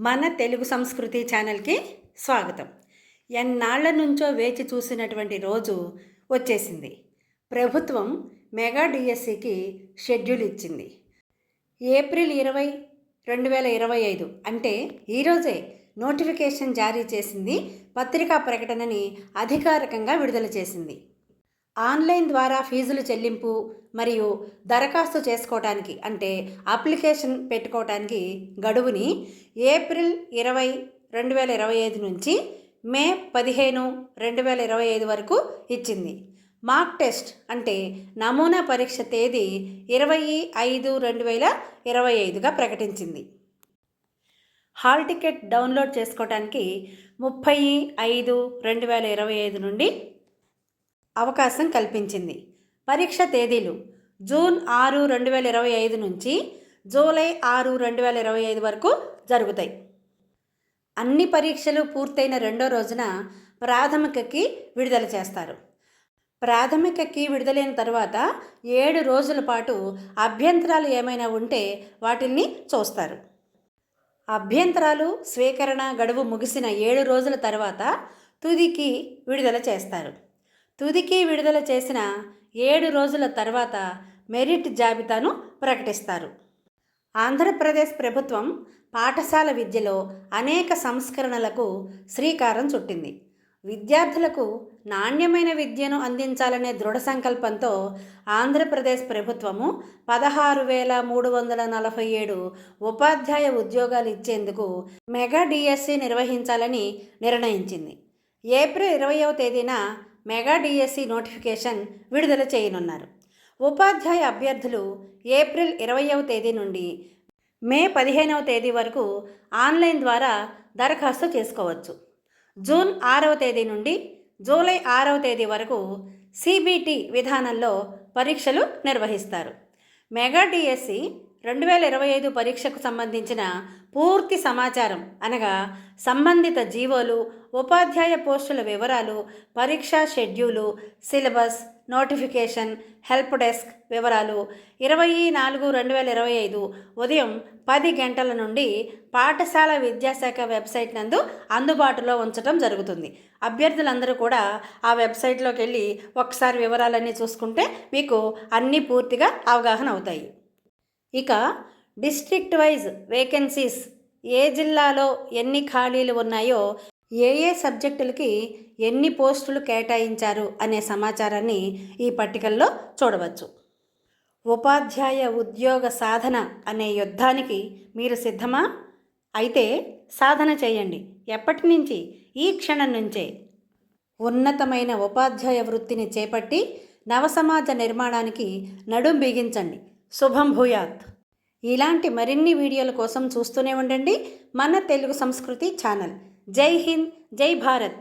మన తెలుగు సంస్కృతి ఛానల్కి స్వాగతం. ఎన్నాళ్ల నుంచో వేచి చూసినటువంటి రోజు వచ్చేసింది. ప్రభుత్వం మెగా డిఎస్సికి షెడ్యూల్ ఇచ్చింది. ఏప్రిల్ 20, 2025 అంటే ఈరోజే నోటిఫికేషన్ జారీ చేసింది. పత్రికా ప్రకటనని అధికారికంగా విడుదల చేసింది. ఆన్లైన్ ద్వారా ఫీజులు చెల్లింపు మరియు దరఖాస్తు చేసుకోవడానికి అంటే అప్లికేషన్ పెట్టుకోవడానికి గడువుని ఏప్రిల్ 20, 2025 నుంచి మే 15, 2025 వరకు ఇచ్చింది. మాక్ టెస్ట్ అంటే నమూనా పరీక్ష తేదీ 25, 2025గా ప్రకటించింది. హాల్ టికెట్ డౌన్లోడ్ చేసుకోవడానికి 30, 5, 2025 నుండి అవకాశం కల్పించింది. పరీక్ష తేదీలు జూన్ 6, 2025 నుంచి జూలై 6, 2025 వరకు జరుగుతాయి. అన్ని పరీక్షలు పూర్తయిన రెండో రోజున ప్రాథమిక కీ విడుదల చేస్తారు. ప్రాథమిక కీ విడుదలైన తర్వాత 7 రోజుల పాటు అభ్యంతరాలు ఏమైనా ఉంటే వాటిని చూస్తారు. అభ్యంతరాలు స్వీకరణ గడువు ముగిసిన 7 రోజుల తర్వాత తుది కీ విడుదల చేస్తారు. తుదికి విడుదల చేసిన 7 రోజుల తర్వాత మెరిట్ జాబితాను ప్రకటిస్తారు. ఆంధ్రప్రదేశ్ ప్రభుత్వం పాఠశాల విద్యలో అనేక సంస్కరణలకు శ్రీకారం చుట్టింది. విద్యార్థులకు నాణ్యమైన విద్యను అందించాలనే దృఢ సంకల్పంతో ఆంధ్రప్రదేశ్ ప్రభుత్వము 16,347 ఉపాధ్యాయ ఉద్యోగాలు ఇచ్చేందుకు మెగా డిఎస్సి నిర్వహించాలని నిర్ణయించింది. ఏప్రిల్ 20వ తేదీన మెగా డిఎస్సి నోటిఫికేషన్ విడుదల చేయనున్నారు. ఉపాధ్యాయ అభ్యర్థులు ఏప్రిల్ 20వ తేదీ నుండి మే 15వ తేదీ వరకు ఆన్లైన్ ద్వారా దరఖాస్తు చేసుకోవచ్చు. జూన్ 6వ తేదీ నుండి జూలై 6వ తేదీ వరకు సిబిటి విధానంలో పరీక్షలు నిర్వహిస్తారు. మెగా డిఎస్సి 2025 పరీక్షకు సంబంధించిన పూర్తి సమాచారం అనగా సంబంధిత జీవోలు, ఉపాధ్యాయ పోస్టుల వివరాలు, పరీక్షా schedule, syllabus, notification, help desk వివరాలు 24/2025 ఉదయం 10 గంటల నుండి పాఠశాల విద్యాశాఖ వెబ్సైట్ నందు అందుబాటులో ఉంచడం జరుగుతుంది. అభ్యర్థులందరూ కూడా ఆ వెబ్సైట్లోకి వెళ్ళి ఒకసారి వివరాలన్నీ చూసుకుంటే మీకు అన్నీ పూర్తిగా అవగాహన అవుతాయి. ఇక డిస్ట్రిక్ట్ వైజ్ వేకెన్సీస్ ఏ జిల్లాలో ఎన్ని ఖాళీలు ఉన్నాయో, ఏ సబ్జెక్టులకి ఎన్ని పోస్టులు కేటాయించారు అనే సమాచారాన్ని ఈ పట్టికల్లో చూడవచ్చు. ఉపాధ్యాయ ఉద్యోగ సాధన అనే యుద్ధానికి మీరు సిద్ధమా? అయితే సాధన చేయండి. ఎప్పటి నుంచి? ఈ క్షణం నుంచే. ఉన్నతమైన ఉపాధ్యాయ వృత్తిని చేపట్టి నవసమాజ నిర్మాణానికి నడుం బిగించండి. శుభం భూయాత్. ఇలాంటి మరిన్ని వీడియోల కోసం చూస్తూనే ఉండండి మన తెలుగు సంస్కృతి ఛానల్. జై హింద్, జై భారత్.